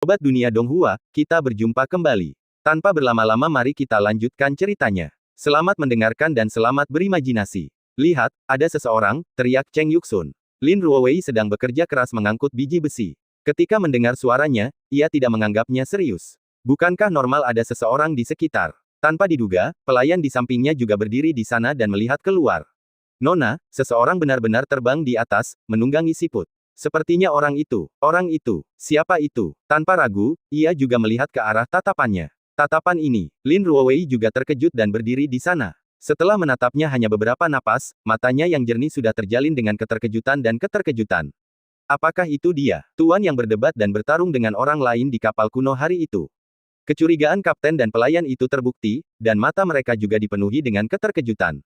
Sobat dunia Donghua, kita berjumpa kembali. Tanpa berlama-lama mari kita lanjutkan ceritanya. Selamat mendengarkan dan selamat berimajinasi. Lihat, ada seseorang, teriak Cheng Yuxun. Lin Ruowei sedang bekerja keras mengangkut biji besi. Ketika mendengar suaranya, ia tidak menganggapnya serius. Bukankah normal ada seseorang di sekitar? Tanpa diduga, pelayan di sampingnya juga berdiri di sana dan melihat keluar. Nona, seseorang benar-benar terbang di atas, menunggangi siput. Sepertinya orang itu, siapa itu? Tanpa ragu, ia juga melihat ke arah tatapannya. Tatapan ini, Lin Ruowei juga terkejut dan berdiri di sana. Setelah menatapnya hanya beberapa napas, matanya yang jernih sudah terjalin dengan keterkejutan dan keterkejutan. Apakah itu dia, tuan yang berdebat dan bertarung dengan orang lain di kapal kuno hari itu? Kecurigaan kapten dan pelayan itu terbukti, dan mata mereka juga dipenuhi dengan keterkejutan.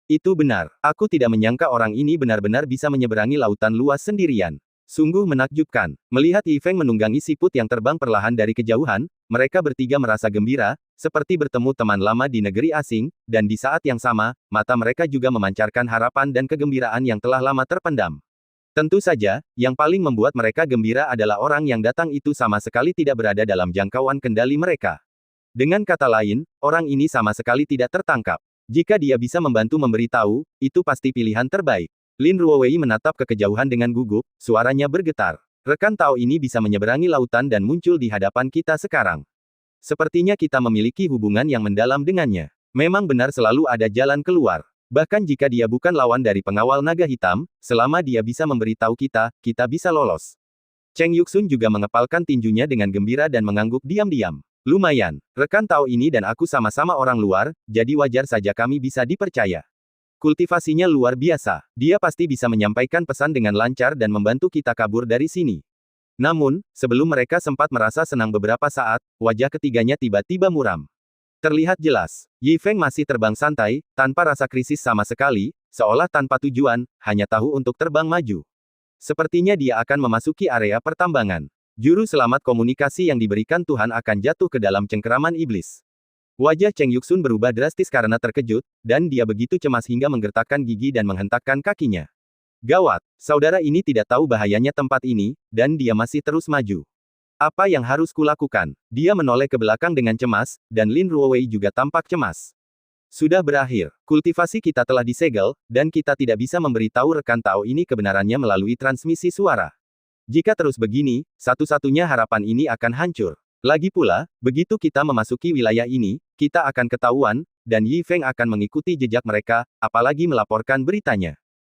Itu benar, aku tidak menyangka orang ini benar-benar bisa menyeberangi lautan luas sendirian. Sungguh menakjubkan. Melihat Yi Feng menunggangi siput yang terbang perlahan dari kejauhan, mereka bertiga merasa gembira, seperti bertemu teman lama di negeri asing, dan di saat yang sama, mata mereka juga memancarkan harapan dan kegembiraan yang telah lama terpendam. Tentu saja, yang paling membuat mereka gembira adalah orang yang datang itu sama sekali tidak berada dalam jangkauan kendali mereka. Dengan kata lain, orang ini sama sekali tidak tertangkap. Jika dia bisa membantu memberitahu, itu pasti pilihan terbaik. Lin Ruowei menatap ke kejauhan dengan gugup, suaranya bergetar. Rekan Tao ini bisa menyeberangi lautan dan muncul di hadapan kita sekarang. Sepertinya kita memiliki hubungan yang mendalam dengannya. Memang benar selalu ada jalan keluar. Bahkan jika dia bukan lawan dari pengawal naga hitam, selama dia bisa memberitahu kita, kita bisa lolos. Cheng Yuxun juga mengepalkan tinjunya dengan gembira dan mengangguk diam-diam. Lumayan, rekan Tao ini dan aku sama-sama orang luar, jadi wajar saja kami bisa dipercaya. Kultivasinya luar biasa, dia pasti bisa menyampaikan pesan dengan lancar dan membantu kita kabur dari sini. Namun, sebelum mereka sempat merasa senang beberapa saat, wajah ketiganya tiba-tiba muram. Terlihat jelas, Yi Feng masih terbang santai, tanpa rasa krisis sama sekali, seolah tanpa tujuan, hanya tahu untuk terbang maju. Sepertinya dia akan memasuki area pertambangan. Juru selamat komunikasi yang diberikan Tuhan akan jatuh ke dalam cengkeraman iblis. Wajah Cheng Yuxun berubah drastis karena terkejut, dan dia begitu cemas hingga menggertakkan gigi dan menghentakkan kakinya. Gawat, saudara ini tidak tahu bahayanya tempat ini, dan dia masih terus maju. Apa yang harus kulakukan? Dia menoleh ke belakang dengan cemas, dan Lin Ruowei juga tampak cemas. Sudah berakhir, kultivasi kita telah disegel, dan kita tidak bisa memberitahu rekan Tao ini kebenarannya melalui transmisi suara. Jika terus begini, satu-satunya harapan ini akan hancur. Lagi pula, begitu kita memasuki wilayah ini, kita akan ketahuan, dan Yi Feng akan mengikuti jejak mereka, apalagi melaporkan beritanya.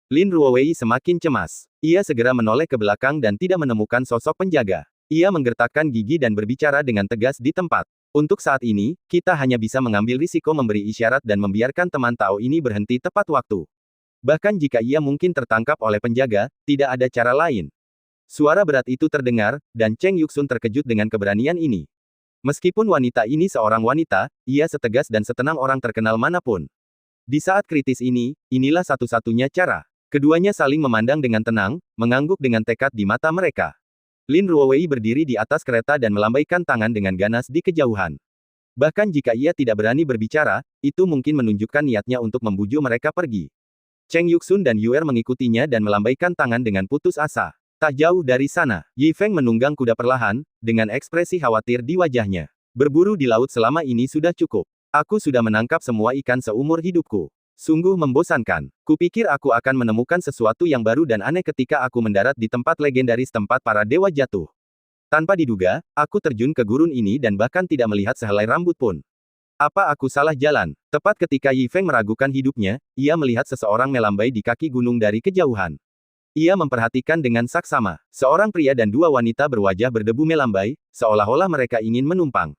Lin Ruowei semakin cemas. Ia segera menoleh ke belakang dan tidak menemukan sosok penjaga. Ia menggertakkan gigi dan berbicara dengan tegas di tempat. Untuk saat ini, kita hanya bisa mengambil risiko memberi isyarat dan membiarkan teman Tao ini berhenti tepat waktu. Bahkan jika ia mungkin tertangkap oleh penjaga, tidak ada cara lain. Suara berat itu terdengar, dan Cheng Yuxun terkejut dengan keberanian ini. Meskipun wanita ini seorang wanita, ia setegas dan setenang orang terkenal manapun. Di saat kritis ini, inilah satu-satunya cara. Keduanya saling memandang dengan tenang, mengangguk dengan tekad di mata mereka. Lin Ruowei berdiri di atas kereta dan melambaikan tangan dengan ganas di kejauhan. Bahkan jika ia tidak berani berbicara, itu mungkin menunjukkan niatnya untuk membujuk mereka pergi. Cheng Yuxun dan Yuer mengikutinya dan melambaikan tangan dengan putus asa. Tak jauh dari sana, Yi Feng menunggang kuda perlahan, dengan ekspresi khawatir di wajahnya. Berburu di laut selama ini sudah cukup. Aku sudah menangkap semua ikan seumur hidupku. Sungguh membosankan. Kupikir aku akan menemukan sesuatu yang baru dan aneh ketika aku mendarat di tempat legendaris tempat para dewa jatuh. Tanpa diduga, aku terjun ke gurun ini dan bahkan tidak melihat sehelai rambut pun. Apa aku salah jalan? Tepat ketika Yi Feng meragukan hidupnya, ia melihat seseorang melambai di kaki gunung dari kejauhan. Ia memperhatikan dengan saksama. Seorang pria dan dua wanita berwajah berdebu melambai, seolah-olah mereka ingin menumpang.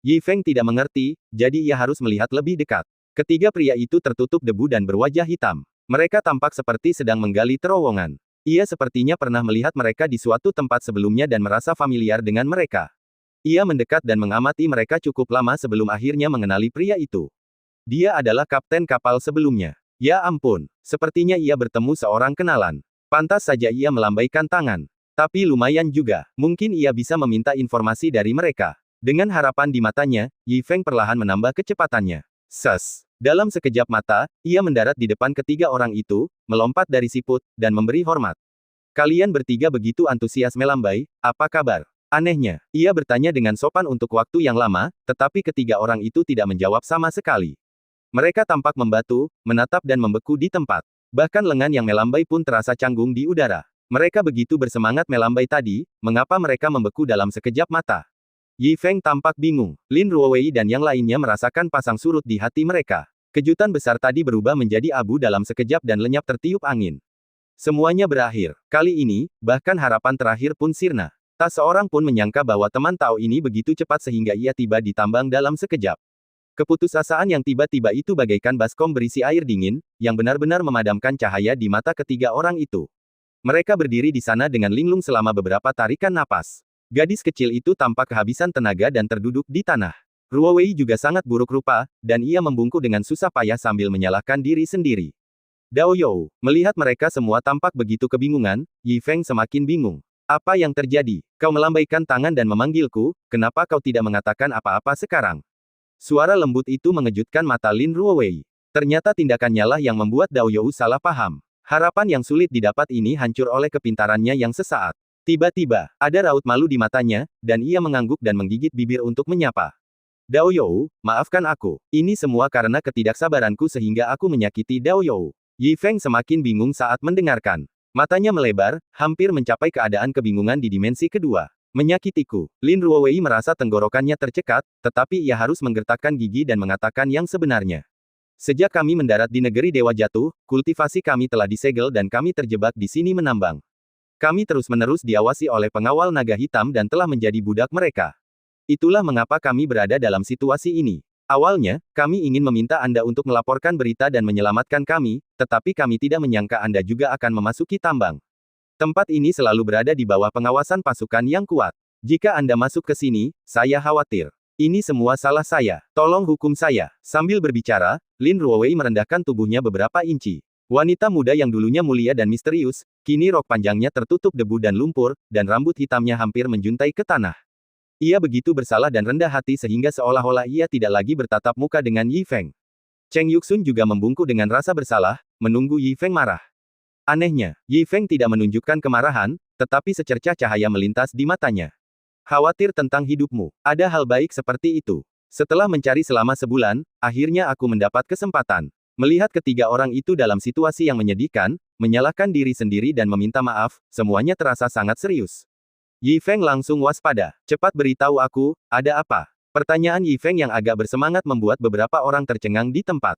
Yi Feng tidak mengerti, jadi ia harus melihat lebih dekat. Ketiga pria itu tertutup debu dan berwajah hitam. Mereka tampak seperti sedang menggali terowongan. Ia sepertinya pernah melihat mereka di suatu tempat sebelumnya dan merasa familiar dengan mereka. Ia mendekat dan mengamati mereka cukup lama sebelum akhirnya mengenali pria itu. Dia adalah kapten kapal sebelumnya. Ya ampun, sepertinya ia bertemu seorang kenalan. Pantas saja ia melambaikan tangan. Tapi lumayan juga, mungkin ia bisa meminta informasi dari mereka. Dengan harapan di matanya, Yi Feng perlahan menambah kecepatannya. Ses! Dalam sekejap mata, ia mendarat di depan ketiga orang itu, melompat dari siput, dan memberi hormat. Kalian bertiga begitu antusias melambai, apa kabar? Anehnya, ia bertanya dengan sopan untuk waktu yang lama, tetapi ketiga orang itu tidak menjawab sama sekali. Mereka tampak membatu, menatap dan membeku di tempat. Bahkan lengan yang melambai pun terasa canggung di udara. Mereka begitu bersemangat melambai tadi, mengapa mereka membeku dalam sekejap mata? Yi Feng tampak bingung. Lin Ruowei dan yang lainnya merasakan pasang surut di hati mereka. Kejutan besar tadi berubah menjadi abu dalam sekejap dan lenyap tertiup angin. Semuanya berakhir. Kali ini, bahkan harapan terakhir pun sirna. Tak seorang pun menyangka bahwa teman Tao ini begitu cepat sehingga ia tiba di tambang dalam sekejap. Keputusasaan yang tiba-tiba itu bagaikan baskom berisi air dingin, yang benar-benar memadamkan cahaya di mata ketiga orang itu. Mereka berdiri di sana dengan linglung selama beberapa tarikan napas. Gadis kecil itu tampak kehabisan tenaga dan terduduk di tanah. Ruowei juga sangat buruk rupa, dan ia membungkuk dengan susah payah sambil menyalahkan diri sendiri. Dao You, melihat mereka semua tampak begitu kebingungan, Yi Feng semakin bingung. Apa yang terjadi? Kau melambaikan tangan dan memanggilku, kenapa kau tidak mengatakan apa-apa sekarang? Suara lembut itu mengejutkan mata Lin Ruowei. Ternyata tindakannya lah yang membuat Dao You salah paham. Harapan yang sulit didapat ini hancur oleh kepintarannya yang sesaat. Tiba-tiba, ada raut malu di matanya, dan ia mengangguk dan menggigit bibir untuk menyapa. Dao You, maafkan aku. Ini semua karena ketidaksabaranku sehingga aku menyakiti Dao You. Yi Feng semakin bingung saat mendengarkan. Matanya melebar, hampir mencapai keadaan kebingungan di dimensi kedua. Menyakitiku. Lin Ruowei merasa tenggorokannya tercekat, tetapi ia harus menggertakkan gigi dan mengatakan yang sebenarnya. Sejak kami mendarat di negeri Dewa Jatuh, kultivasi kami telah disegel dan kami terjebak di sini menambang. Kami terus-menerus diawasi oleh pengawal naga hitam dan telah menjadi budak mereka. Itulah mengapa kami berada dalam situasi ini. Awalnya, kami ingin meminta Anda untuk melaporkan berita dan menyelamatkan kami, tetapi kami tidak menyangka Anda juga akan memasuki tambang. Tempat ini selalu berada di bawah pengawasan pasukan yang kuat. Jika Anda masuk ke sini, saya khawatir. Ini semua salah saya. Tolong hukum saya. Sambil berbicara, Lin Ruowei merendahkan tubuhnya beberapa inci. Wanita muda yang dulunya mulia dan misterius, kini rok panjangnya tertutup debu dan lumpur, dan rambut hitamnya hampir menjuntai ke tanah. Ia begitu bersalah dan rendah hati sehingga seolah-olah ia tidak lagi bertatap muka dengan Yi Feng. Cheng Yuxun juga membungkuk dengan rasa bersalah, menunggu Yi Feng marah. Anehnya, Yi Feng tidak menunjukkan kemarahan, tetapi secercah cahaya melintas di matanya. Khawatir tentang hidupmu. Ada hal baik seperti itu. Setelah mencari selama sebulan, akhirnya aku mendapat kesempatan. Melihat ketiga orang itu dalam situasi yang menyedihkan, menyalahkan diri sendiri dan meminta maaf, semuanya terasa sangat serius. Yi Feng langsung waspada. Cepat beritahu aku, ada apa? Pertanyaan Yi Feng yang agak bersemangat membuat beberapa orang tercengang di tempat.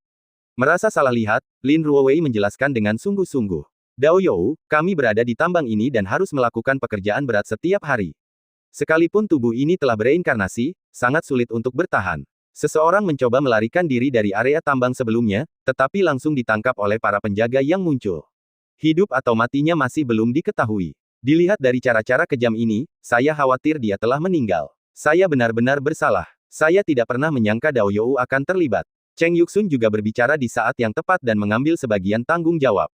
Merasa salah lihat, Lin Ruowei menjelaskan dengan sungguh-sungguh. Dao You, kami berada di tambang ini dan harus melakukan pekerjaan berat setiap hari. Sekalipun tubuh ini telah bereinkarnasi, sangat sulit untuk bertahan. Seseorang mencoba melarikan diri dari area tambang sebelumnya, tetapi langsung ditangkap oleh para penjaga yang muncul. Hidup atau matinya masih belum diketahui. Dilihat dari cara-cara kejam ini, saya khawatir dia telah meninggal. Saya benar-benar bersalah. Saya tidak pernah menyangka Dao You akan terlibat. Cheng Yuxun juga berbicara di saat yang tepat dan mengambil sebagian tanggung jawab.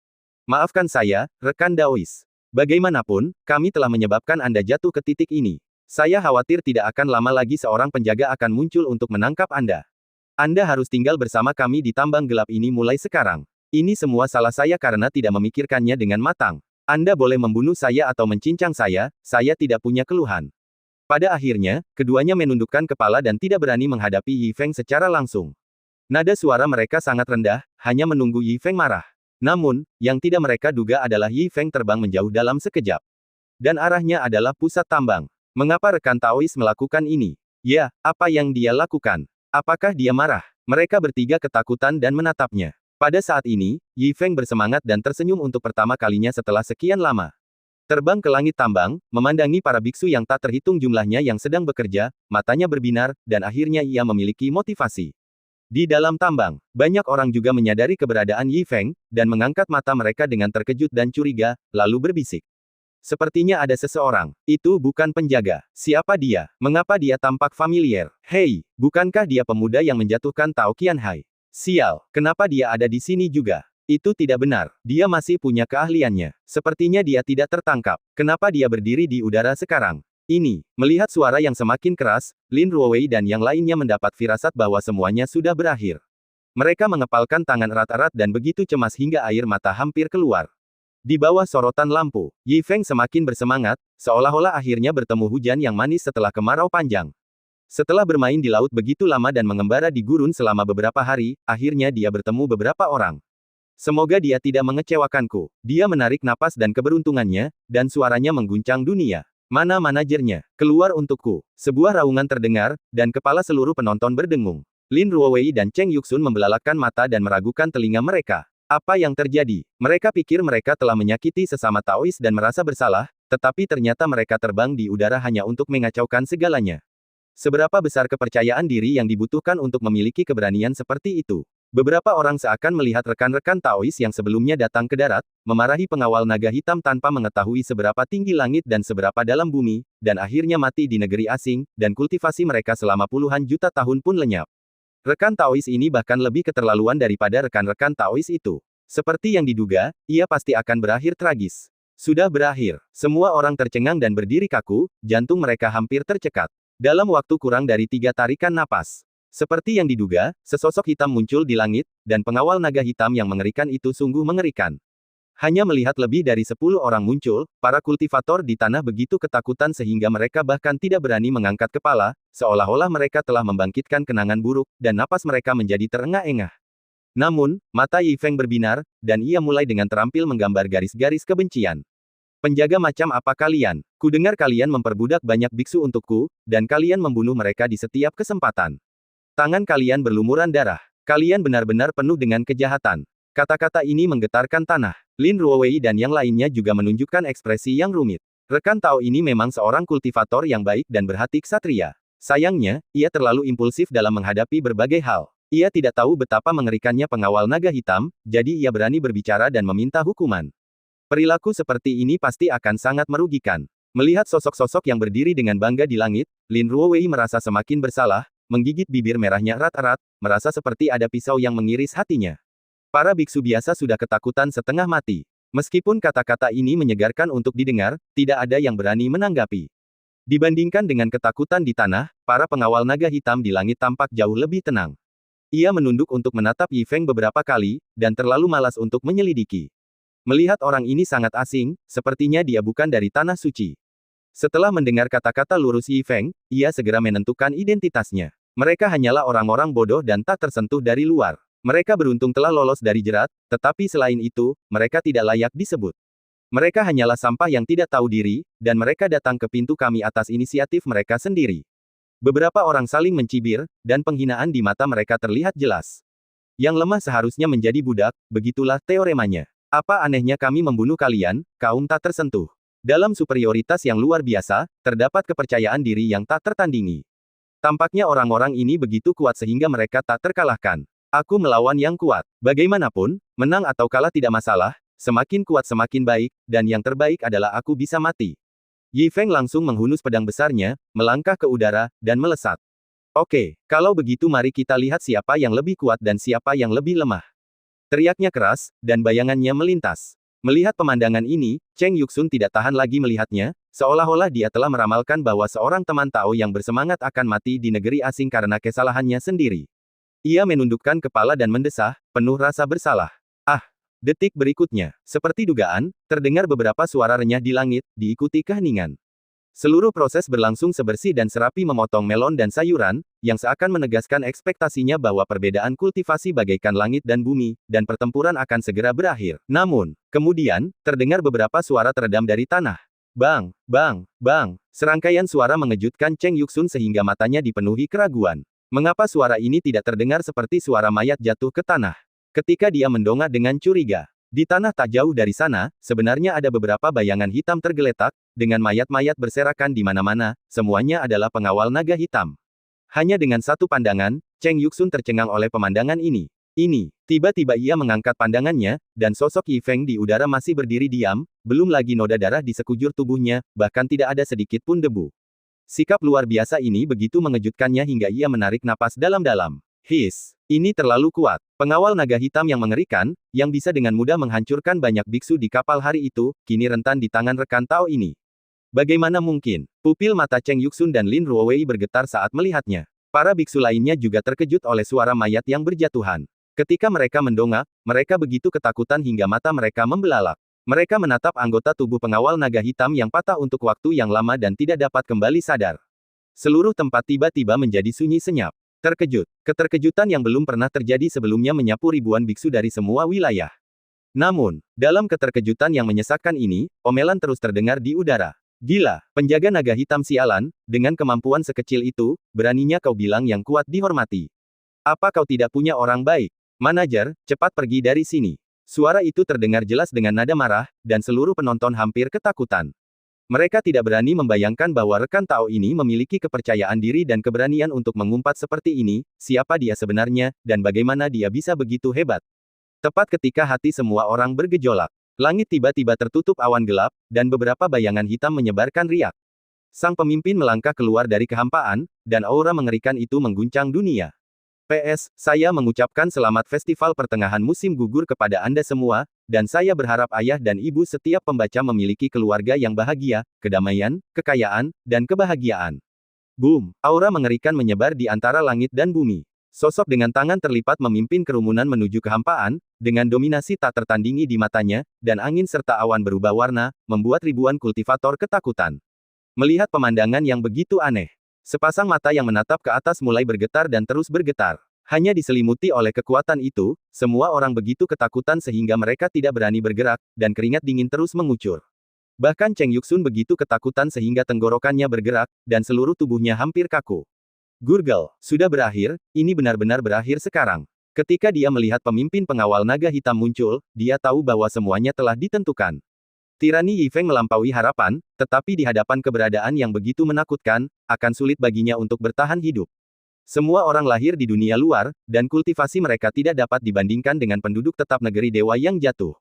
Maafkan saya, rekan Daois. Bagaimanapun, kami telah menyebabkan Anda jatuh ke titik ini. Saya khawatir tidak akan lama lagi seorang penjaga akan muncul untuk menangkap Anda. Anda harus tinggal bersama kami di tambang gelap ini mulai sekarang. Ini semua salah saya karena tidak memikirkannya dengan matang. Anda boleh membunuh saya atau mencincang saya tidak punya keluhan. Pada akhirnya, keduanya menundukkan kepala dan tidak berani menghadapi Yi Feng secara langsung. Nada suara mereka sangat rendah, hanya menunggu Yi Feng marah. Namun, yang tidak mereka duga adalah Yi Feng terbang menjauh dalam sekejap. Dan arahnya adalah pusat tambang. Mengapa rekan Taois melakukan ini? Ya, apa yang dia lakukan? Apakah dia marah? Mereka bertiga ketakutan dan menatapnya. Pada saat ini, Yi Feng bersemangat dan tersenyum untuk pertama kalinya setelah sekian lama. Terbang ke langit tambang, memandangi para biksu yang tak terhitung jumlahnya yang sedang bekerja, matanya berbinar, dan akhirnya ia memiliki motivasi. Di dalam tambang, banyak orang juga menyadari keberadaan Yi Feng, dan mengangkat mata mereka dengan terkejut dan curiga, lalu berbisik. Sepertinya ada seseorang. Itu bukan penjaga. Siapa dia? Mengapa dia tampak familiar? Hei, bukankah dia pemuda yang menjatuhkan Tao Qianhai? Sial, kenapa dia ada di sini juga? Itu tidak benar. Dia masih punya keahliannya. Sepertinya dia tidak tertangkap. Kenapa dia berdiri di udara sekarang? Ini, melihat suara yang semakin keras, Lin Ruowei dan yang lainnya mendapat firasat bahwa semuanya sudah berakhir. Mereka mengepalkan tangan erat-erat dan begitu cemas hingga air mata hampir keluar. Di bawah sorotan lampu, Yi Feng semakin bersemangat, seolah-olah akhirnya bertemu hujan yang manis setelah kemarau panjang. Setelah bermain di laut begitu lama dan mengembara di gurun selama beberapa hari, akhirnya dia bertemu beberapa orang. Semoga dia tidak mengecewakanku. Dia menarik napas dan keberuntungannya, dan suaranya mengguncang dunia. Mana manajernya? Keluar untukku. Sebuah raungan terdengar, dan kepala seluruh penonton berdengung. Lin Ruowei dan Cheng Yuxun membelalakan mata dan meragukan telinga mereka. Apa yang terjadi? Mereka pikir mereka telah menyakiti sesama Taois dan merasa bersalah, tetapi ternyata mereka terbang di udara hanya untuk mengacaukan segalanya. Seberapa besar kepercayaan diri yang dibutuhkan untuk memiliki keberanian seperti itu? Beberapa orang seakan melihat rekan-rekan Taois yang sebelumnya datang ke darat, memarahi pengawal naga hitam tanpa mengetahui seberapa tinggi langit dan seberapa dalam bumi, dan akhirnya mati di negeri asing, dan kultivasi mereka selama puluhan juta tahun pun lenyap. Rekan Taois ini bahkan lebih keterlaluan daripada rekan-rekan Taois itu. Seperti yang diduga, ia pasti akan berakhir tragis. Sudah berakhir. Semua orang tercengang dan berdiri kaku, jantung mereka hampir tercekat. Dalam waktu kurang dari 3 tarikan napas. Seperti yang diduga, sesosok hitam muncul di langit, dan pengawal naga hitam yang mengerikan itu sungguh mengerikan. Hanya melihat lebih dari 10 orang muncul, para kultivator di tanah begitu ketakutan sehingga mereka bahkan tidak berani mengangkat kepala, seolah-olah mereka telah membangkitkan kenangan buruk, dan napas mereka menjadi terengah-engah. Namun, mata Yi Feng berbinar, dan ia mulai dengan terampil menggambar garis-garis kebencian. Penjaga macam apa kalian? Kudengar kalian memperbudak banyak biksu untukku, dan kalian membunuh mereka di setiap kesempatan. Tangan kalian berlumuran darah. Kalian benar-benar penuh dengan kejahatan. Kata-kata ini menggetarkan tanah. Lin Ruowei dan yang lainnya juga menunjukkan ekspresi yang rumit. Rekan Tao ini memang seorang kultivator yang baik dan berhati ksatria. Sayangnya, ia terlalu impulsif dalam menghadapi berbagai hal. Ia tidak tahu betapa mengerikannya pengawal naga hitam, jadi ia berani berbicara dan meminta hukuman. Perilaku seperti ini pasti akan sangat merugikan. Melihat sosok-sosok yang berdiri dengan bangga di langit, Lin Ruowei merasa semakin bersalah, menggigit bibir merahnya erat-erat, merasa seperti ada pisau yang mengiris hatinya. Para biksu biasa sudah ketakutan setengah mati. Meskipun kata-kata ini menyegarkan untuk didengar, tidak ada yang berani menanggapi. Dibandingkan dengan ketakutan di tanah, para pengawal naga hitam di langit tampak jauh lebih tenang. Ia menunduk untuk menatap Yi Feng beberapa kali, dan terlalu malas untuk menyelidiki. Melihat orang ini sangat asing, sepertinya dia bukan dari tanah suci. Setelah mendengar kata-kata lurus Yi Feng, ia segera menentukan identitasnya. Mereka hanyalah orang-orang bodoh dan tak tersentuh dari luar. Mereka beruntung telah lolos dari jerat, tetapi selain itu, mereka tidak layak disebut. Mereka hanyalah sampah yang tidak tahu diri, dan mereka datang ke pintu kami atas inisiatif mereka sendiri. Beberapa orang saling mencibir, dan penghinaan di mata mereka terlihat jelas. Yang lemah seharusnya menjadi budak, begitulah teoremanya. Apa anehnya kami membunuh kalian, kaum tak tersentuh. Dalam superioritas yang luar biasa, terdapat kepercayaan diri yang tak tertandingi. Tampaknya orang-orang ini begitu kuat sehingga mereka tak terkalahkan. Aku melawan yang kuat. Bagaimanapun, menang atau kalah tidak masalah, semakin kuat semakin baik, dan yang terbaik adalah aku bisa mati. Yi Feng langsung menghunus pedang besarnya, melangkah ke udara, dan melesat. Oke, kalau begitu mari kita lihat siapa yang lebih kuat dan siapa yang lebih lemah. Teriaknya keras, dan bayangannya melintas. Melihat pemandangan ini, Cheng Yuxun tidak tahan lagi melihatnya, seolah-olah dia telah meramalkan bahwa seorang teman Tao yang bersemangat akan mati di negeri asing karena kesalahannya sendiri. Ia menundukkan kepala dan mendesah, penuh rasa bersalah. Ah! Detik berikutnya, seperti dugaan, terdengar beberapa suara renyah di langit, diikuti keheningan. Seluruh proses berlangsung sebersih dan serapi memotong melon dan sayuran, yang seakan menegaskan ekspektasinya bahwa perbedaan kultivasi bagaikan langit dan bumi, dan pertempuran akan segera berakhir. Namun, kemudian, terdengar beberapa suara teredam dari tanah. Bang! Bang! Bang! Serangkaian suara mengejutkan Cheng Yuxun sehingga matanya dipenuhi keraguan. Mengapa suara ini tidak terdengar seperti suara mayat jatuh ke tanah? Ketika dia mendongak dengan curiga. Di tanah tak jauh dari sana, sebenarnya ada beberapa bayangan hitam tergeletak, dengan mayat-mayat berserakan di mana-mana, semuanya adalah pengawal naga hitam. Hanya dengan satu pandangan, Cheng Yuxun tercengang oleh pemandangan ini. Tiba-tiba ia mengangkat pandangannya, dan sosok Yi Feng di udara masih berdiri diam, belum lagi noda darah di sekujur tubuhnya, bahkan tidak ada sedikit pun debu. Sikap luar biasa ini begitu mengejutkannya hingga ia menarik napas dalam-dalam. Ini terlalu kuat. Pengawal naga hitam yang mengerikan, yang bisa dengan mudah menghancurkan banyak biksu di kapal hari itu, kini rentan di tangan rekan Tao ini. Bagaimana mungkin? Pupil mata Cheng Yuxun dan Lin Ruowei bergetar saat melihatnya. Para biksu lainnya juga terkejut oleh suara mayat yang berjatuhan. Ketika mereka mendongak, mereka begitu ketakutan hingga mata mereka membelalak. Mereka menatap anggota tubuh pengawal naga hitam yang patah untuk waktu yang lama dan tidak dapat kembali sadar. Seluruh tempat tiba-tiba menjadi sunyi senyap. Terkejut. Keterkejutan yang belum pernah terjadi sebelumnya menyapu ribuan biksu dari semua wilayah. Namun, dalam keterkejutan yang menyesakkan ini, omelan terus terdengar di udara. Gila, penjaga naga hitam sialan, dengan kemampuan sekecil itu, beraninya kau bilang yang kuat dihormati. Apa kau tidak punya orang baik? Manajer, cepat pergi dari sini. Suara itu terdengar jelas dengan nada marah, dan seluruh penonton hampir ketakutan. Mereka tidak berani membayangkan bahwa rekan Tao ini memiliki kepercayaan diri dan keberanian untuk mengumpat seperti ini, siapa dia sebenarnya, dan bagaimana dia bisa begitu hebat. Tepat ketika hati semua orang bergejolak, langit tiba-tiba tertutup awan gelap, dan beberapa bayangan hitam menyebarkan riak. Sang pemimpin melangkah keluar dari kehampaan, dan aura mengerikan itu mengguncang dunia. PS, saya mengucapkan selamat festival pertengahan musim gugur kepada Anda semua, dan saya berharap ayah dan ibu setiap pembaca memiliki keluarga yang bahagia, kedamaian, kekayaan, dan kebahagiaan. Boom! Aura mengerikan menyebar di antara langit dan bumi. Sosok dengan tangan terlipat memimpin kerumunan menuju kehampaan, dengan dominasi tak tertandingi di matanya, dan angin serta awan berubah warna, membuat ribuan kultivator ketakutan. Melihat pemandangan yang begitu aneh, sepasang mata yang menatap ke atas mulai bergetar dan terus bergetar. Hanya diselimuti oleh kekuatan itu, semua orang begitu ketakutan sehingga mereka tidak berani bergerak, dan keringat dingin terus mengucur. Bahkan Cheng Yuxun begitu ketakutan sehingga tenggorokannya bergerak, dan seluruh tubuhnya hampir kaku. Gurgel, sudah berakhir, ini benar-benar berakhir sekarang. Ketika dia melihat pemimpin pengawal naga hitam muncul, dia tahu bahwa semuanya telah ditentukan. Tirani Yifeng melampaui harapan, tetapi di hadapan keberadaan yang begitu menakutkan, akan sulit baginya untuk bertahan hidup. Semua orang lahir di dunia luar, dan kultivasi mereka tidak dapat dibandingkan dengan penduduk tetap negeri dewa yang jatuh.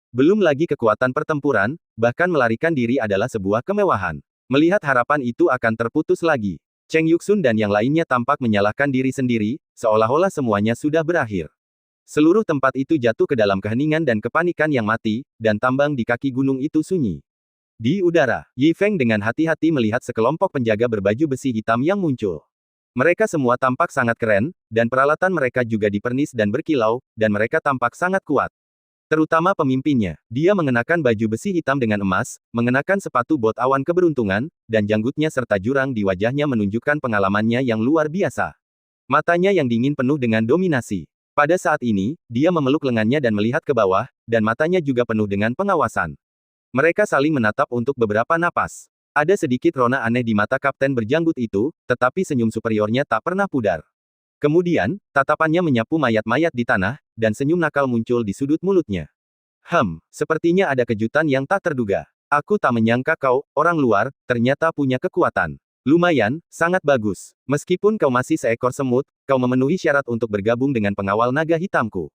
Belum lagi kekuatan pertempuran, bahkan melarikan diri adalah sebuah kemewahan. Melihat harapan itu akan terputus lagi, Cheng Yuxun dan yang lainnya tampak menyalahkan diri sendiri, seolah-olah semuanya sudah berakhir. Seluruh tempat itu jatuh ke dalam keheningan dan kepanikan yang mati, dan tambang di kaki gunung itu sunyi. Di udara, Yi Feng dengan hati-hati melihat sekelompok penjaga berbaju besi hitam yang muncul. Mereka semua tampak sangat keren, dan peralatan mereka juga dipernis dan berkilau, dan mereka tampak sangat kuat. Terutama pemimpinnya, dia mengenakan baju besi hitam dengan emas, mengenakan sepatu bot awan keberuntungan, dan janggutnya serta jurang di wajahnya menunjukkan pengalamannya yang luar biasa. Matanya yang dingin penuh dengan dominasi. Pada saat ini, dia memeluk lengannya dan melihat ke bawah, dan matanya juga penuh dengan pengawasan. Mereka saling menatap untuk beberapa napas. Ada sedikit rona aneh di mata kapten berjanggut itu, tetapi senyum superiornya tak pernah pudar. Kemudian, tatapannya menyapu mayat-mayat di tanah, dan senyum nakal muncul di sudut mulutnya. Sepertinya ada kejutan yang tak terduga. Aku tak menyangka kau, orang luar, ternyata punya kekuatan. Lumayan, sangat bagus. Meskipun kau masih seekor semut, kau memenuhi syarat untuk bergabung dengan pengawal naga hitamku.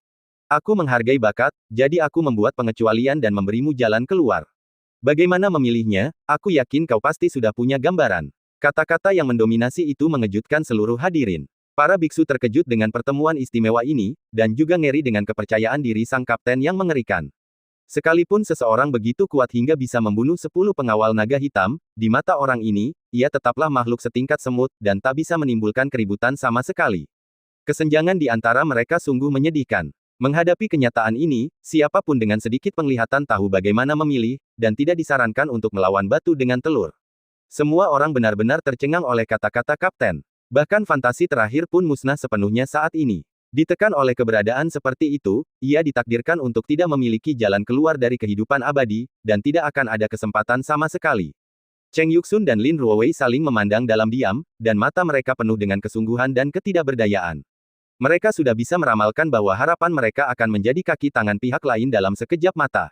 Aku menghargai bakat, jadi aku membuat pengecualian dan memberimu jalan keluar. Bagaimana memilihnya, aku yakin kau pasti sudah punya gambaran. Kata-kata yang mendominasi itu mengejutkan seluruh hadirin. Para biksu terkejut dengan pertemuan istimewa ini, dan juga ngeri dengan kepercayaan diri sang kapten yang mengerikan. Sekalipun seseorang begitu kuat hingga bisa membunuh 10 pengawal naga hitam, di mata orang ini, ia tetaplah makhluk setingkat semut, dan tak bisa menimbulkan keributan sama sekali. Kesenjangan di antara mereka sungguh menyedihkan. Menghadapi kenyataan ini, siapapun dengan sedikit penglihatan tahu bagaimana memilih, dan tidak disarankan untuk melawan batu dengan telur. Semua orang benar-benar tercengang oleh kata-kata kapten. Bahkan fantasi terakhir pun musnah sepenuhnya saat ini. Ditekan oleh keberadaan seperti itu, ia ditakdirkan untuk tidak memiliki jalan keluar dari kehidupan abadi, dan tidak akan ada kesempatan sama sekali. Cheng Yuxun dan Lin Ruowei saling memandang dalam diam, dan mata mereka penuh dengan kesungguhan dan ketidakberdayaan. Mereka sudah bisa meramalkan bahwa harapan mereka akan menjadi kaki tangan pihak lain dalam sekejap mata.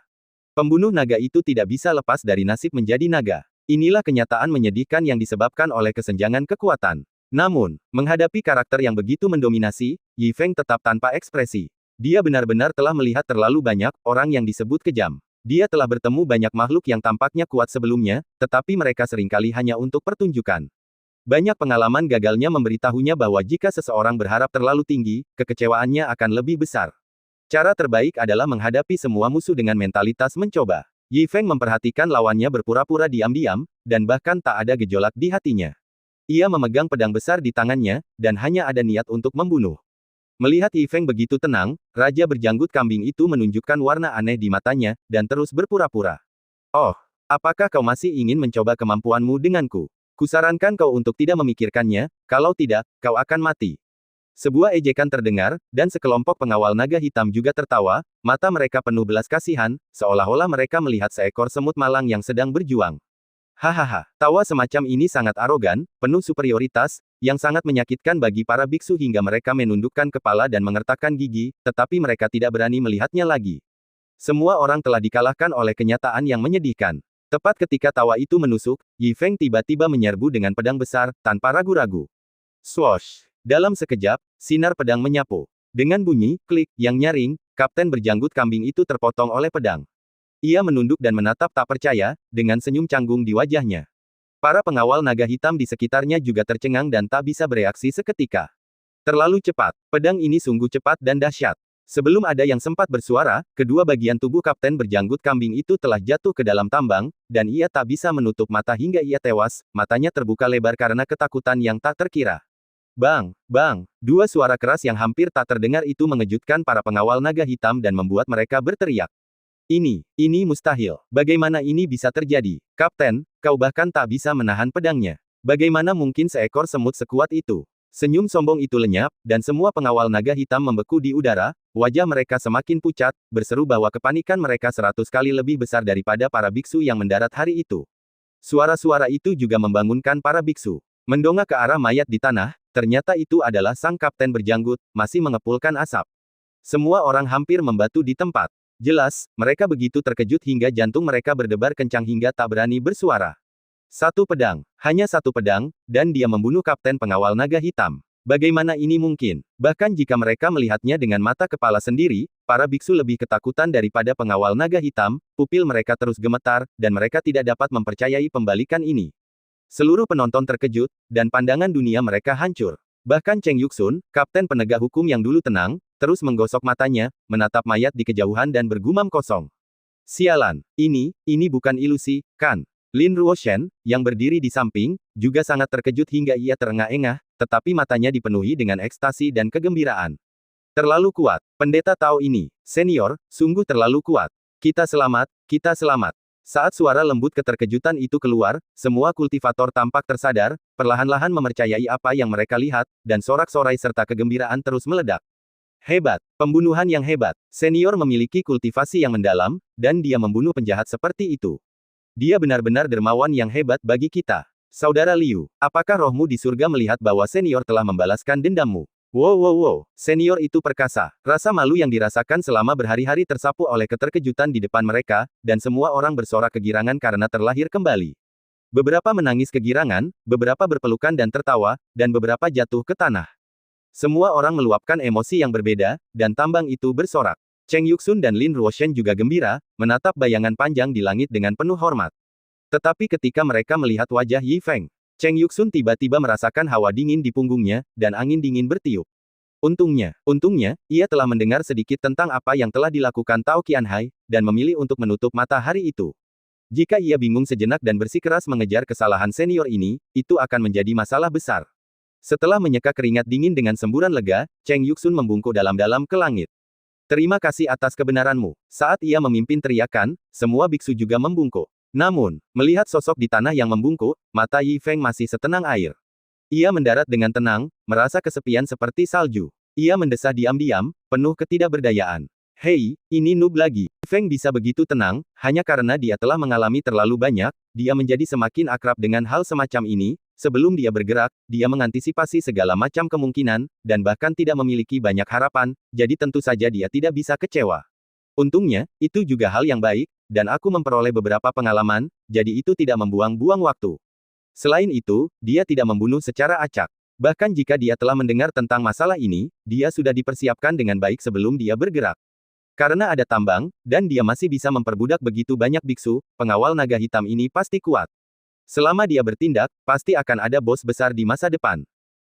Pembunuh naga itu tidak bisa lepas dari nasib menjadi naga. Inilah kenyataan menyedihkan yang disebabkan oleh kesenjangan kekuatan. Namun, menghadapi karakter yang begitu mendominasi, Yi Feng tetap tanpa ekspresi. Dia benar-benar telah melihat terlalu banyak orang yang disebut kejam. Dia telah bertemu banyak makhluk yang tampaknya kuat sebelumnya, tetapi mereka seringkali hanya untuk pertunjukan. Banyak pengalaman gagalnya memberitahunya bahwa jika seseorang berharap terlalu tinggi, kekecewaannya akan lebih besar. Cara terbaik adalah menghadapi semua musuh dengan mentalitas mencoba. Yi Feng memperhatikan lawannya berpura-pura diam-diam, dan bahkan tak ada gejolak di hatinya. Ia memegang pedang besar di tangannya, dan hanya ada niat untuk membunuh. Melihat Yi Feng begitu tenang, Raja berjanggut kambing itu menunjukkan warna aneh di matanya, dan terus berpura-pura. Oh, apakah kau masih ingin mencoba kemampuanmu denganku? Kusarankan kau untuk tidak memikirkannya, kalau tidak, kau akan mati. Sebuah ejekan terdengar, dan sekelompok pengawal naga hitam juga tertawa, mata mereka penuh belas kasihan, seolah-olah mereka melihat seekor semut malang yang sedang berjuang. Hahaha, tawa semacam ini sangat arogan, penuh superioritas, yang sangat menyakitkan bagi para biksu hingga mereka menundukkan kepala dan mengertakkan gigi, tetapi mereka tidak berani melihatnya lagi. Semua orang telah dikalahkan oleh kenyataan yang menyedihkan. Tepat ketika tawa itu menusuk, Yi Feng tiba-tiba menyerbu dengan pedang besar, tanpa ragu-ragu. Swoosh! Dalam sekejap, sinar pedang menyapu. Dengan bunyi, klik, yang nyaring, kapten berjanggut kambing itu terpotong oleh pedang. Ia menunduk dan menatap tak percaya, dengan senyum canggung di wajahnya. Para pengawal naga hitam di sekitarnya juga tercengang dan tak bisa bereaksi seketika. Terlalu cepat, pedang ini sungguh cepat dan dahsyat. Sebelum ada yang sempat bersuara, kedua bagian tubuh kapten berjanggut kambing itu telah jatuh ke dalam tambang, dan ia tak bisa menutup mata hingga ia tewas, matanya terbuka lebar karena ketakutan yang tak terkira. Bang, bang, dua suara keras yang hampir tak terdengar itu mengejutkan para pengawal naga hitam dan membuat mereka berteriak. Ini mustahil. Bagaimana ini bisa terjadi? Kapten, kau bahkan tak bisa menahan pedangnya. Bagaimana mungkin seekor semut sekuat itu? Senyum sombong itu lenyap, dan semua pengawal naga hitam membeku di udara, wajah mereka semakin pucat, berseru bahwa kepanikan mereka 100 kali lebih besar daripada para biksu yang mendarat hari itu. Suara-suara itu juga membangunkan para biksu. Mendongak ke arah mayat di tanah, ternyata itu adalah sang kapten berjanggut, masih mengepulkan asap. Semua orang hampir membatu di tempat. Jelas, mereka begitu terkejut hingga jantung mereka berdebar kencang hingga tak berani bersuara. Satu pedang, hanya satu pedang, dan dia membunuh kapten pengawal naga hitam. Bagaimana ini mungkin? Bahkan jika mereka melihatnya dengan mata kepala sendiri, para biksu lebih ketakutan daripada pengawal naga hitam, pupil mereka terus gemetar, dan mereka tidak dapat mempercayai pembalikan ini. Seluruh penonton terkejut, dan pandangan dunia mereka hancur. Bahkan Cheng Yuxun, kapten penegak hukum yang dulu tenang, terus menggosok matanya, menatap mayat di kejauhan dan bergumam kosong. Sialan, ini bukan ilusi, kan? Lin Ruoshen, yang berdiri di samping, juga sangat terkejut hingga ia terengah-engah, tetapi matanya dipenuhi dengan ekstasi dan kegembiraan. Terlalu kuat, pendeta Tao ini, senior, sungguh terlalu kuat. Kita selamat, kita selamat. Saat suara lembut keterkejutan itu keluar, semua kultivator tampak tersadar, perlahan-lahan mempercayai apa yang mereka lihat, dan sorak-sorai serta kegembiraan terus meledak. Hebat, pembunuhan yang hebat. Senior memiliki kultivasi yang mendalam, dan dia membunuh penjahat seperti itu. Dia benar-benar dermawan yang hebat bagi kita. Saudara Liu, apakah rohmu di surga melihat bahwa senior telah membalaskan dendammu? Wow, senior itu perkasa. Rasa malu yang dirasakan selama berhari-hari tersapu oleh keterkejutan di depan mereka, dan semua orang bersorak kegirangan karena terlahir kembali. Beberapa menangis kegirangan, beberapa berpelukan dan tertawa, dan beberapa jatuh ke tanah. Semua orang meluapkan emosi yang berbeda, dan tambang itu bersorak. Cheng Yuxun dan Lin Ruoshen juga gembira, menatap bayangan panjang di langit dengan penuh hormat. Tetapi ketika mereka melihat wajah Yi Feng, Cheng Yuxun tiba-tiba merasakan hawa dingin di punggungnya, dan angin dingin bertiup. Untungnya, ia telah mendengar sedikit tentang apa yang telah dilakukan Tao Qianhai, dan memilih untuk menutup mata hari itu. Jika ia bingung sejenak dan bersikeras mengejar kesalahan senior ini, itu akan menjadi masalah besar. Setelah menyeka keringat dingin dengan semburan lega, Cheng Yuxun membungkuk dalam-dalam ke langit. Terima kasih atas kebenaranmu. Saat ia memimpin teriakan, semua biksu juga membungkuk. Namun, melihat sosok di tanah yang membungkuk, mata Yi Feng masih setenang air. Ia mendarat dengan tenang, merasa kesepian seperti salju. Ia mendesah diam-diam, penuh ketidakberdayaan. Hei, ini noob lagi. Yi Feng bisa begitu tenang, hanya karena dia telah mengalami terlalu banyak, dia menjadi semakin akrab dengan hal semacam ini. Sebelum dia bergerak, dia mengantisipasi segala macam kemungkinan, dan bahkan tidak memiliki banyak harapan, jadi tentu saja dia tidak bisa kecewa. Untungnya, itu juga hal yang baik, dan aku memperoleh beberapa pengalaman, jadi itu tidak membuang-buang waktu. Selain itu, dia tidak membunuh secara acak. Bahkan jika dia telah mendengar tentang masalah ini, dia sudah dipersiapkan dengan baik sebelum dia bergerak. Karena ada tambang, dan dia masih bisa memperbudak begitu banyak biksu, pengawal naga hitam ini pasti kuat. Selama dia bertindak, pasti akan ada bos besar di masa depan.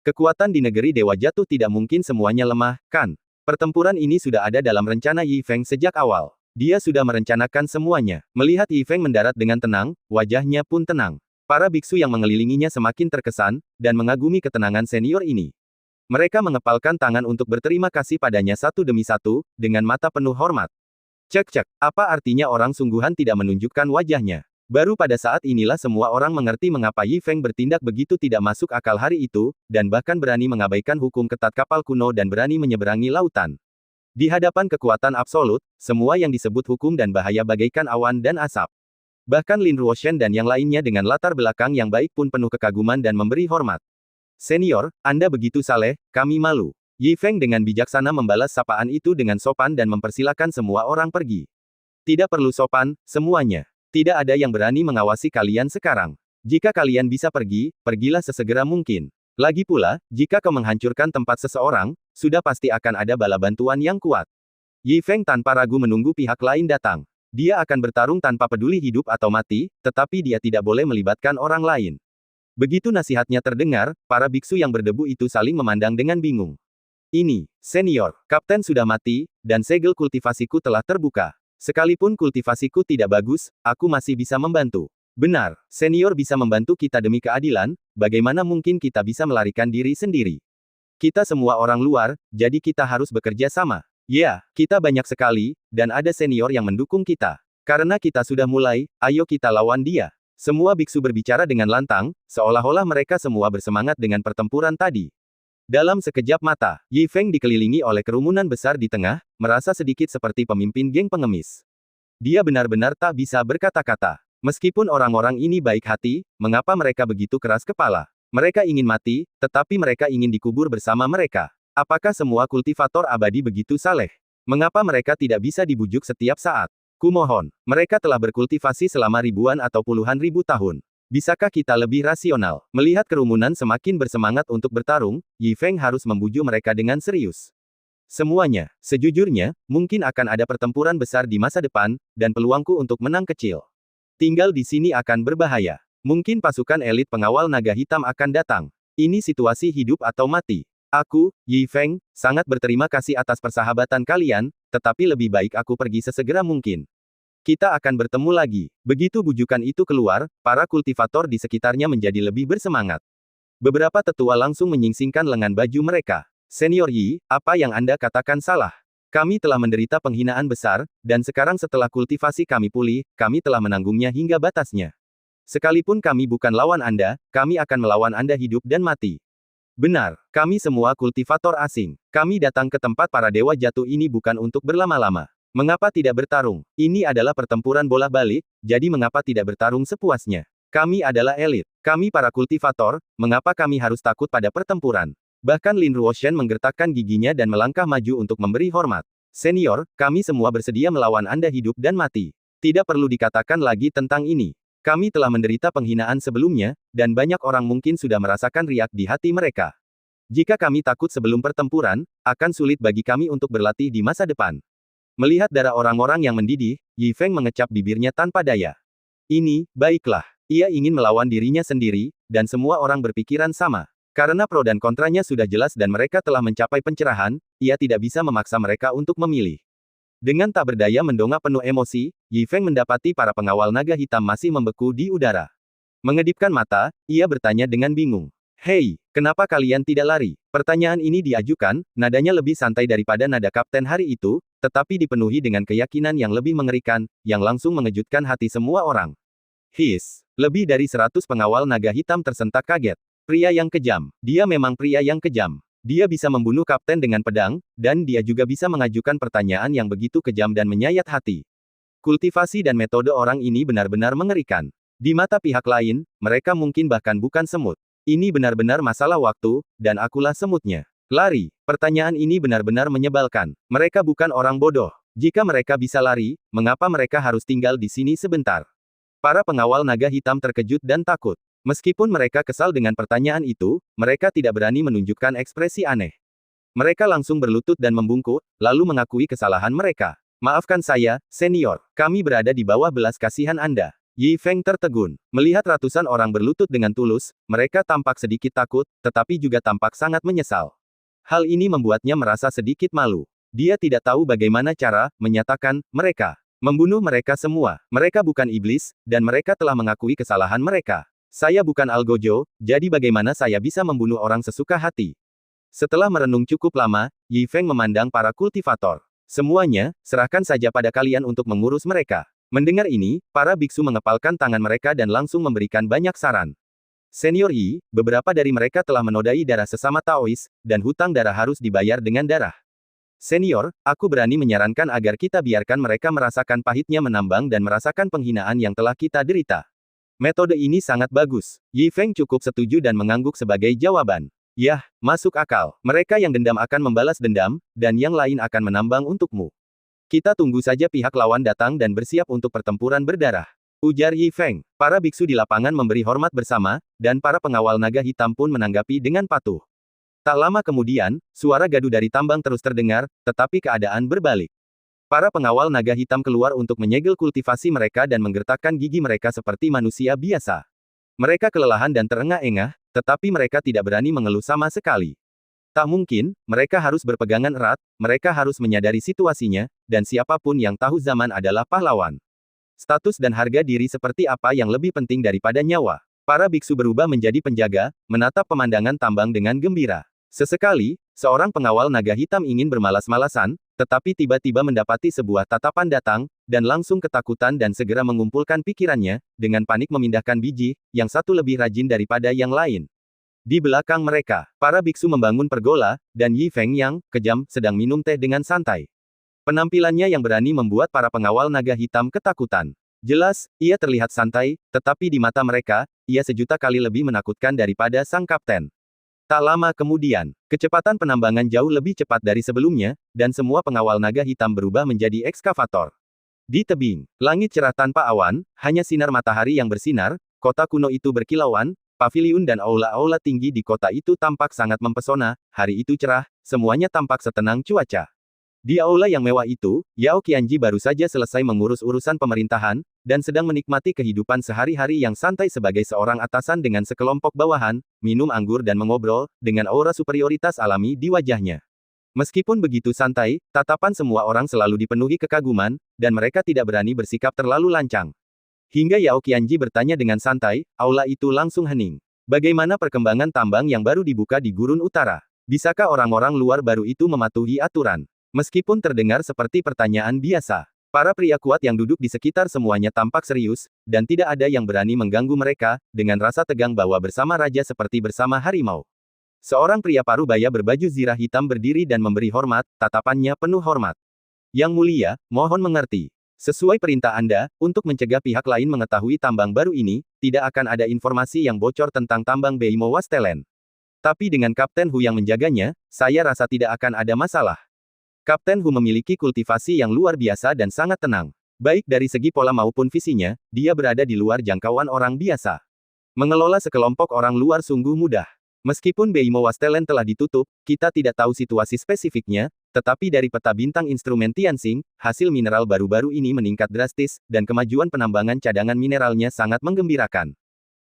Kekuatan di negeri Dewa Jatuh tidak mungkin semuanya lemah, kan? Pertempuran ini sudah ada dalam rencana Yi Feng sejak awal. Dia sudah merencanakan semuanya. Melihat Yi Feng mendarat dengan tenang, wajahnya pun tenang. Para biksu yang mengelilinginya semakin terkesan, dan mengagumi ketenangan senior ini. Mereka mengepalkan tangan untuk berterima kasih padanya satu demi satu, dengan mata penuh hormat. Cek, apa artinya orang sungguhan tidak menunjukkan wajahnya? Baru pada saat inilah semua orang mengerti mengapa Yi Feng bertindak begitu tidak masuk akal hari itu, dan bahkan berani mengabaikan hukum ketat kapal kuno dan berani menyeberangi lautan. Di hadapan kekuatan absolut, semua yang disebut hukum dan bahaya bagaikan awan dan asap. Bahkan Lin Ruoshan dan yang lainnya dengan latar belakang yang baik pun penuh kekaguman dan memberi hormat. Senior, Anda begitu saleh, kami malu. Yi Feng dengan bijaksana membalas sapaan itu dengan sopan dan mempersilakan semua orang pergi. Tidak perlu sopan, semuanya. Tidak ada yang berani mengawasi kalian sekarang. Jika kalian bisa pergi, pergilah sesegera mungkin. Lagi pula, jika kau menghancurkan tempat seseorang, sudah pasti akan ada bala bantuan yang kuat. Yi Feng tanpa ragu menunggu pihak lain datang. Dia akan bertarung tanpa peduli hidup atau mati, tetapi dia tidak boleh melibatkan orang lain. Begitu nasihatnya terdengar, para biksu yang berdebu itu saling memandang dengan bingung. Ini, senior, kapten sudah mati, dan segel kultivasiku telah terbuka. Sekalipun kultivasiku tidak bagus, aku masih bisa membantu. Benar, senior bisa membantu kita demi keadilan, bagaimana mungkin kita bisa melarikan diri sendiri? Kita semua orang luar, jadi kita harus bekerja sama. Ya, kita banyak sekali, dan ada senior yang mendukung kita. Karena kita sudah mulai, ayo kita lawan dia. Semua biksu berbicara dengan lantang, seolah-olah mereka semua bersemangat dengan pertempuran tadi. Dalam sekejap mata, Yi Feng dikelilingi oleh kerumunan besar di tengah, merasa sedikit seperti pemimpin geng pengemis. Dia benar-benar tak bisa berkata-kata. Meskipun orang-orang ini baik hati, mengapa mereka begitu keras kepala? Mereka ingin mati, tetapi mereka ingin dikubur bersama mereka. Apakah semua kultivator abadi begitu saleh? Mengapa mereka tidak bisa dibujuk setiap saat? Kumohon, mereka telah berkultivasi selama ribuan atau puluhan ribu tahun. Bisakah kita lebih rasional? Melihat kerumunan semakin bersemangat untuk bertarung, Yi Feng harus membujuk mereka dengan serius. Semuanya, sejujurnya, mungkin akan ada pertempuran besar di masa depan, dan peluangku untuk menang kecil. Tinggal di sini akan berbahaya. Mungkin pasukan elit pengawal naga hitam akan datang. Ini situasi hidup atau mati. Aku, Yi Feng, sangat berterima kasih atas persahabatan kalian, tetapi lebih baik aku pergi sesegera mungkin. Kita akan bertemu lagi. Begitu bujukan itu keluar, para kultivator di sekitarnya menjadi lebih bersemangat. Beberapa tetua langsung menyingsingkan lengan baju mereka. Senior Yi, apa yang Anda katakan salah? Kami telah menderita penghinaan besar, dan sekarang setelah kultivasi kami pulih, kami telah menanggungnya hingga batasnya. Sekalipun kami bukan lawan Anda, kami akan melawan Anda hidup dan mati. Benar, kami semua kultivator asing. Kami datang ke tempat para dewa jatuh ini bukan untuk berlama-lama. Mengapa tidak bertarung? Ini adalah pertempuran bola balik, jadi mengapa tidak bertarung sepuasnya? Kami adalah elit. Kami para kultivator, mengapa kami harus takut pada pertempuran? Bahkan Lin Ruoshan menggertakkan giginya dan melangkah maju untuk memberi hormat. Senior, kami semua bersedia melawan Anda hidup dan mati. Tidak perlu dikatakan lagi tentang ini. Kami telah menderita penghinaan sebelumnya, dan banyak orang mungkin sudah merasakan riak di hati mereka. Jika kami takut sebelum pertempuran, akan sulit bagi kami untuk berlatih di masa depan. Melihat darah orang-orang yang mendidih, Yi Feng mengecap bibirnya tanpa daya. Ini, baiklah. Ia ingin melawan dirinya sendiri, dan semua orang berpikiran sama. Karena pro dan kontranya sudah jelas dan mereka telah mencapai pencerahan, ia tidak bisa memaksa mereka untuk memilih. Dengan tak berdaya mendongak penuh emosi, Yi Feng mendapati para pengawal naga hitam masih membeku di udara. Mengedipkan mata, ia bertanya dengan bingung. Hei, kenapa kalian tidak lari? Pertanyaan ini diajukan, nadanya lebih santai daripada nada kapten hari itu, tetapi dipenuhi dengan keyakinan yang lebih mengerikan, yang langsung mengejutkan hati semua orang. Lebih dari 100 pengawal naga hitam tersentak kaget. Pria yang kejam. Dia memang pria yang kejam. Dia bisa membunuh kapten dengan pedang, dan dia juga bisa mengajukan pertanyaan yang begitu kejam dan menyayat hati. Kultivasi dan metode orang ini benar-benar mengerikan. Di mata pihak lain, mereka mungkin bahkan bukan semut. Ini benar-benar masalah waktu, dan akulah semutnya. Lari. Pertanyaan ini benar-benar menyebalkan. Mereka bukan orang bodoh. Jika mereka bisa lari, mengapa mereka harus tinggal di sini sebentar? Para pengawal naga hitam terkejut dan takut. Meskipun mereka kesal dengan pertanyaan itu, mereka tidak berani menunjukkan ekspresi aneh. Mereka langsung berlutut dan membungkuk, lalu mengakui kesalahan mereka. Maafkan saya, senior. Kami berada di bawah belas kasihan Anda. Yi Feng tertegun. Melihat ratusan orang berlutut dengan tulus, mereka tampak sedikit takut, tetapi juga tampak sangat menyesal. Hal ini membuatnya merasa sedikit malu. Dia tidak tahu bagaimana cara menyatakan mereka. Membunuh mereka semua. Mereka bukan iblis, dan mereka telah mengakui kesalahan mereka. Saya bukan Algojo, jadi bagaimana saya bisa membunuh orang sesuka hati? Setelah merenung cukup lama, Yi Feng memandang para kultivator. Semuanya, serahkan saja pada kalian untuk mengurus mereka. Mendengar ini, para biksu mengepalkan tangan mereka dan langsung memberikan banyak saran. Senior Yi, beberapa dari mereka telah menodai darah sesama Taois, dan hutang darah harus dibayar dengan darah. Senior, aku berani menyarankan agar kita biarkan mereka merasakan pahitnya menambang dan merasakan penghinaan yang telah kita derita. Metode ini sangat bagus. Yi Feng cukup setuju dan mengangguk sebagai jawaban. Yah, masuk akal. Mereka yang dendam akan membalas dendam, dan yang lain akan menambang untukmu. Kita tunggu saja pihak lawan datang dan bersiap untuk pertempuran berdarah. Ujar Yi Feng. Para biksu di lapangan memberi hormat bersama, dan para pengawal naga hitam pun menanggapi dengan patuh. Tak lama kemudian, suara gaduh dari tambang terus terdengar, tetapi keadaan berbalik. Para pengawal naga hitam keluar untuk menyegel kultivasi mereka dan menggertakkan gigi mereka seperti manusia biasa. Mereka kelelahan dan terengah-engah, tetapi mereka tidak berani mengeluh sama sekali. Tak mungkin, mereka harus berpegangan erat, mereka harus menyadari situasinya, dan siapapun yang tahu zaman adalah pahlawan. Status dan harga diri seperti apa yang lebih penting daripada nyawa. Para biksu berubah menjadi penjaga, menatap pemandangan tambang dengan gembira. Sesekali, seorang pengawal naga hitam ingin bermalas-malasan, tetapi tiba-tiba mendapati sebuah tatapan datang, dan langsung ketakutan dan segera mengumpulkan pikirannya, dengan panik memindahkan biji, yang satu lebih rajin daripada yang lain. Di belakang mereka, para biksu membangun pergola, dan Yi Feng yang, kejam, sedang minum teh dengan santai. Penampilannya yang berani membuat para pengawal naga hitam ketakutan. Jelas, ia terlihat santai, tetapi di mata mereka, ia sejuta kali lebih menakutkan daripada sang kapten. Tak lama kemudian, kecepatan penambangan jauh lebih cepat dari sebelumnya, dan semua pengawal naga hitam berubah menjadi ekskavator. Di tebing, langit cerah tanpa awan, hanya sinar matahari yang bersinar, kota kuno itu berkilauan, paviliun dan aula-aula tinggi di kota itu tampak sangat mempesona, hari itu cerah, semuanya tampak setenang cuaca. Di aula yang mewah itu, Yao Qianji baru saja selesai mengurus urusan pemerintahan, dan sedang menikmati kehidupan sehari-hari yang santai sebagai seorang atasan dengan sekelompok bawahan, minum anggur dan mengobrol, dengan aura superioritas alami di wajahnya. Meskipun begitu santai, tatapan semua orang selalu dipenuhi kekaguman, dan mereka tidak berani bersikap terlalu lancang. Hingga Yao Qianji bertanya dengan santai, aula itu langsung hening. Bagaimana perkembangan tambang yang baru dibuka di Gurun Utara? Bisakah orang-orang luar baru itu mematuhi aturan? Meskipun terdengar seperti pertanyaan biasa, para pria kuat yang duduk di sekitar semuanya tampak serius, dan tidak ada yang berani mengganggu mereka, dengan rasa tegang bahwa bersama raja seperti bersama harimau. Seorang pria parubaya berbaju zirah hitam berdiri dan memberi hormat, tatapannya penuh hormat. Yang mulia, mohon mengerti. Sesuai perintah Anda, untuk mencegah pihak lain mengetahui tambang baru ini, tidak akan ada informasi yang bocor tentang tambang Beimo Wastelen. Tapi dengan Kapten Hu yang menjaganya, saya rasa tidak akan ada masalah. Kapten Hu memiliki kultivasi yang luar biasa dan sangat tenang. Baik dari segi pola maupun visinya, dia berada di luar jangkauan orang biasa. Mengelola sekelompok orang luar sungguh mudah. Meskipun Beimo Wastelen telah ditutup, kita tidak tahu situasi spesifiknya, tetapi dari peta bintang instrumen Tianxing, hasil mineral baru-baru ini meningkat drastis, dan kemajuan penambangan cadangan mineralnya sangat menggembirakan.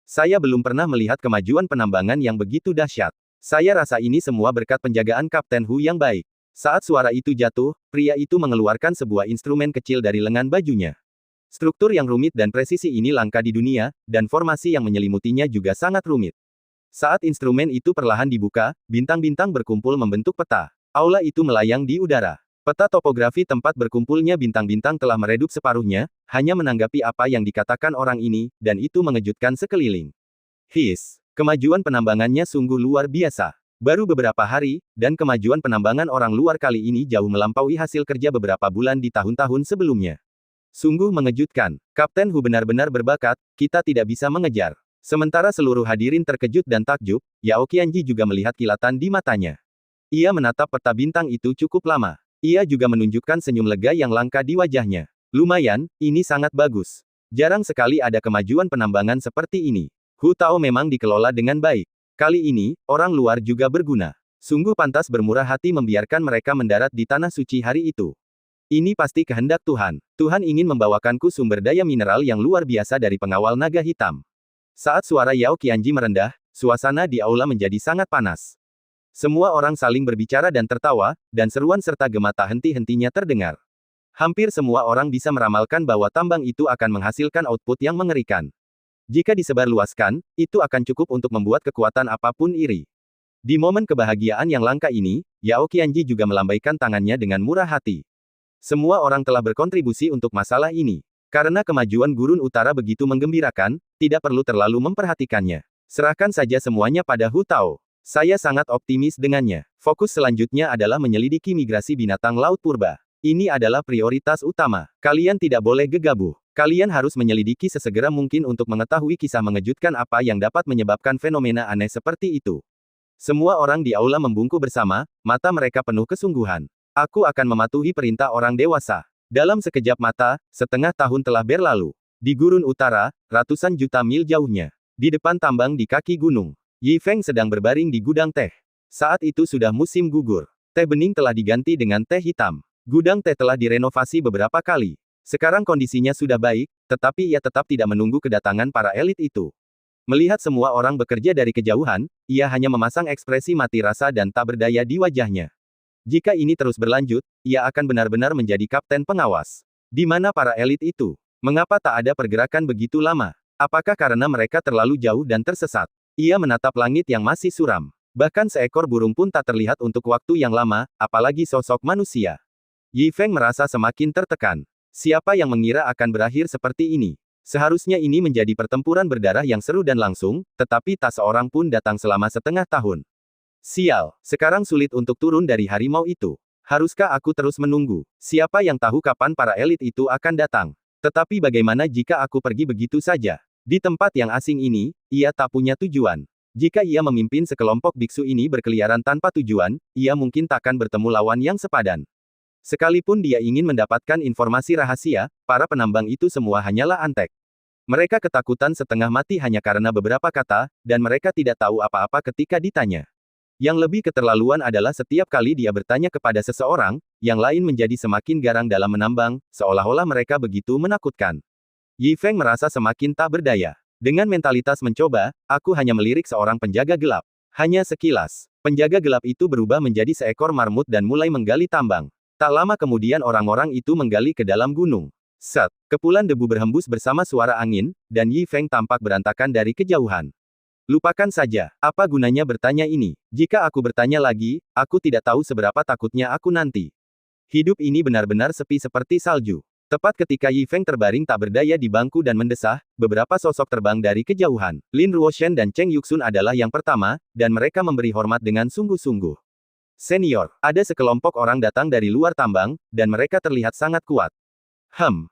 Saya belum pernah melihat kemajuan penambangan yang begitu dahsyat. Saya rasa ini semua berkat penjagaan Kapten Hu yang baik. Saat suara itu jatuh, pria itu mengeluarkan sebuah instrumen kecil dari lengan bajunya. Struktur yang rumit dan presisi ini langka di dunia, dan formasi yang menyelimutinya juga sangat rumit. Saat instrumen itu perlahan dibuka, bintang-bintang berkumpul membentuk peta. Aula itu melayang di udara. Peta topografi tempat berkumpulnya bintang-bintang telah meredup separuhnya, hanya menanggapi apa yang dikatakan orang ini, dan itu mengejutkan sekeliling. Kemajuan penambangannya sungguh luar biasa. Baru beberapa hari, dan kemajuan penambangan orang luar kali ini jauh melampaui hasil kerja beberapa bulan di tahun-tahun sebelumnya. Sungguh mengejutkan. Kapten Hu benar-benar berbakat, kita tidak bisa mengejar. Sementara seluruh hadirin terkejut dan takjub, Yao Qianji juga melihat kilatan di matanya. Ia menatap peta bintang itu cukup lama. Ia juga menunjukkan senyum lega yang langka di wajahnya. Lumayan, ini sangat bagus. Jarang sekali ada kemajuan penambangan seperti ini. Hu Tao memang dikelola dengan baik. Kali ini, orang luar juga berguna. Sungguh pantas bermurah hati membiarkan mereka mendarat di tanah suci hari itu. Ini pasti kehendak Tuhan. Tuhan ingin membawakanku sumber daya mineral yang luar biasa dari pengawal naga hitam. Saat suara Yao Qianji merendah, suasana di aula menjadi sangat panas. Semua orang saling berbicara dan tertawa, dan seruan serta gema tak henti-hentinya terdengar. Hampir semua orang bisa meramalkan bahwa tambang itu akan menghasilkan output yang mengerikan. Jika disebarluaskan, itu akan cukup untuk membuat kekuatan apapun iri. Di momen kebahagiaan yang langka ini, Yao Qianji juga melambaikan tangannya dengan murah hati. Semua orang telah berkontribusi untuk masalah ini. Karena kemajuan Gurun Utara begitu menggembirakan, tidak perlu terlalu memperhatikannya. Serahkan saja semuanya pada Hu Tao. Saya sangat optimis dengannya. Fokus selanjutnya adalah menyelidiki migrasi binatang laut purba. Ini adalah prioritas utama. Kalian tidak boleh gegabah. Kalian harus menyelidiki sesegera mungkin untuk mengetahui kisah mengejutkan apa yang dapat menyebabkan fenomena aneh seperti itu. Semua orang di aula membungkuk bersama, mata mereka penuh kesungguhan. Aku akan mematuhi perintah orang dewasa. Dalam sekejap mata, setengah tahun telah berlalu. Di Gurun Utara, ratusan juta mil jauhnya. Di depan tambang di kaki gunung, Yi Feng sedang berbaring di gudang teh. Saat itu sudah musim gugur. Teh bening telah diganti dengan teh hitam. Gudang teh telah direnovasi beberapa kali. Sekarang kondisinya sudah baik, tetapi ia tetap tidak menunggu kedatangan para elit itu. Melihat semua orang bekerja dari kejauhan, ia hanya memasang ekspresi mati rasa dan tak berdaya di wajahnya. Jika ini terus berlanjut, ia akan benar-benar menjadi kapten pengawas. Di mana para elit itu? Mengapa tak ada pergerakan begitu lama? Apakah karena mereka terlalu jauh dan tersesat? Ia menatap langit yang masih suram. Bahkan seekor burung pun tak terlihat untuk waktu yang lama, apalagi sosok manusia. Yi Feng merasa semakin tertekan. Siapa yang mengira akan berakhir seperti ini? Seharusnya ini menjadi pertempuran berdarah yang seru dan langsung, tetapi tak seorang pun datang selama setengah tahun. Sial, sekarang sulit untuk turun dari harimau itu. Haruskah aku terus menunggu? Siapa yang tahu kapan para elit itu akan datang? Tetapi bagaimana jika aku pergi begitu saja? Di tempat yang asing ini, ia tak punya tujuan. Jika ia memimpin sekelompok biksu ini berkeliaran tanpa tujuan, ia mungkin takkan bertemu lawan yang sepadan. Sekalipun dia ingin mendapatkan informasi rahasia, para penambang itu semua hanyalah antek. Mereka ketakutan setengah mati hanya karena beberapa kata, dan mereka tidak tahu apa-apa ketika ditanya. Yang lebih keterlaluan adalah setiap kali dia bertanya kepada seseorang, yang lain menjadi semakin garang dalam menambang, seolah-olah mereka begitu menakutkan. Yi Feng merasa semakin tak berdaya. Dengan mentalitas mencoba, aku hanya melirik seorang penjaga gelap. Hanya sekilas, penjaga gelap itu berubah menjadi seekor marmut dan mulai menggali tambang. Tak lama kemudian orang-orang itu menggali ke dalam gunung. Set, kepulan debu berhembus bersama suara angin, dan Yi Feng tampak berantakan dari kejauhan. Lupakan saja, apa gunanya bertanya ini? Jika aku bertanya lagi, aku tidak tahu seberapa takutnya aku nanti. Hidup ini benar-benar sepi seperti salju. Tepat ketika Yi Feng terbaring tak berdaya di bangku dan mendesah, beberapa sosok terbang dari kejauhan. Lin Ruoshen dan Cheng Yuxun adalah yang pertama, dan mereka memberi hormat dengan sungguh-sungguh. Senior, ada sekelompok orang datang dari luar tambang, dan mereka terlihat sangat kuat.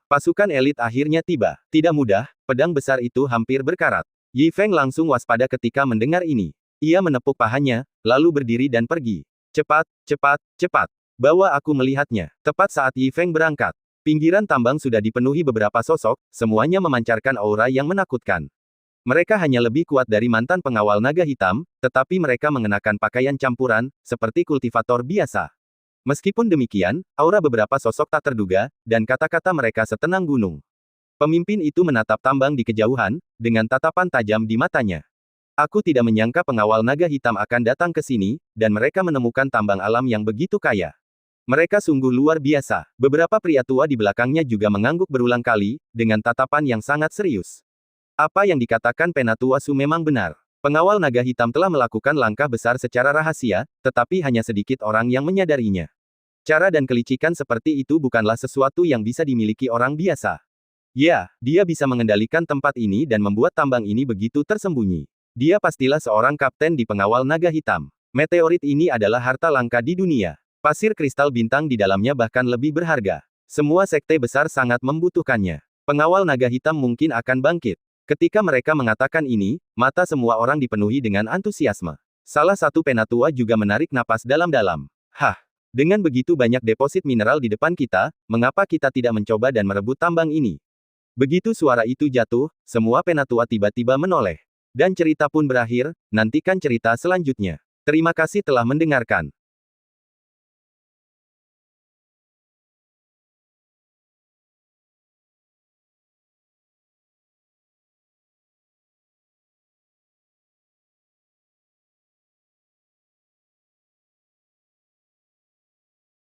Pasukan elit akhirnya tiba. Tidak mudah, pedang besar itu hampir berkarat. Yi Feng langsung waspada ketika mendengar ini. Ia menepuk pahanya, lalu berdiri dan pergi. Cepat, cepat, cepat. Bawa aku melihatnya. Tepat saat Yi Feng berangkat, pinggiran tambang sudah dipenuhi beberapa sosok, semuanya memancarkan aura yang menakutkan. Mereka hanya lebih kuat dari mantan pengawal naga hitam, tetapi mereka mengenakan pakaian campuran, seperti kultivator biasa. Meskipun demikian, aura beberapa sosok tak terduga, dan kata-kata mereka setenang gunung. Pemimpin itu menatap tambang di kejauhan, dengan tatapan tajam di matanya. Aku tidak menyangka pengawal naga hitam akan datang ke sini, dan mereka menemukan tambang alam yang begitu kaya. Mereka sungguh luar biasa. Beberapa pria tua di belakangnya juga mengangguk berulang kali, dengan tatapan yang sangat serius. Apa yang dikatakan Penatua Su memang benar. Pengawal naga hitam telah melakukan langkah besar secara rahasia, tetapi hanya sedikit orang yang menyadarinya. Cara dan kelicikan seperti itu bukanlah sesuatu yang bisa dimiliki orang biasa. Ya, dia bisa mengendalikan tempat ini dan membuat tambang ini begitu tersembunyi. Dia pastilah seorang kapten di pengawal naga hitam. Meteorit ini adalah harta langka di dunia. Pasir kristal bintang di dalamnya bahkan lebih berharga. Semua sekte besar sangat membutuhkannya. Pengawal naga hitam mungkin akan bangkit. Ketika mereka mengatakan ini, mata semua orang dipenuhi dengan antusiasme. Salah satu penatua juga menarik napas dalam-dalam. Dengan begitu banyak deposit mineral di depan kita, mengapa kita tidak mencoba dan merebut tambang ini? Begitu suara itu jatuh, semua penatua tiba-tiba menoleh. Dan cerita pun berakhir, nantikan cerita selanjutnya. Terima kasih telah mendengarkan.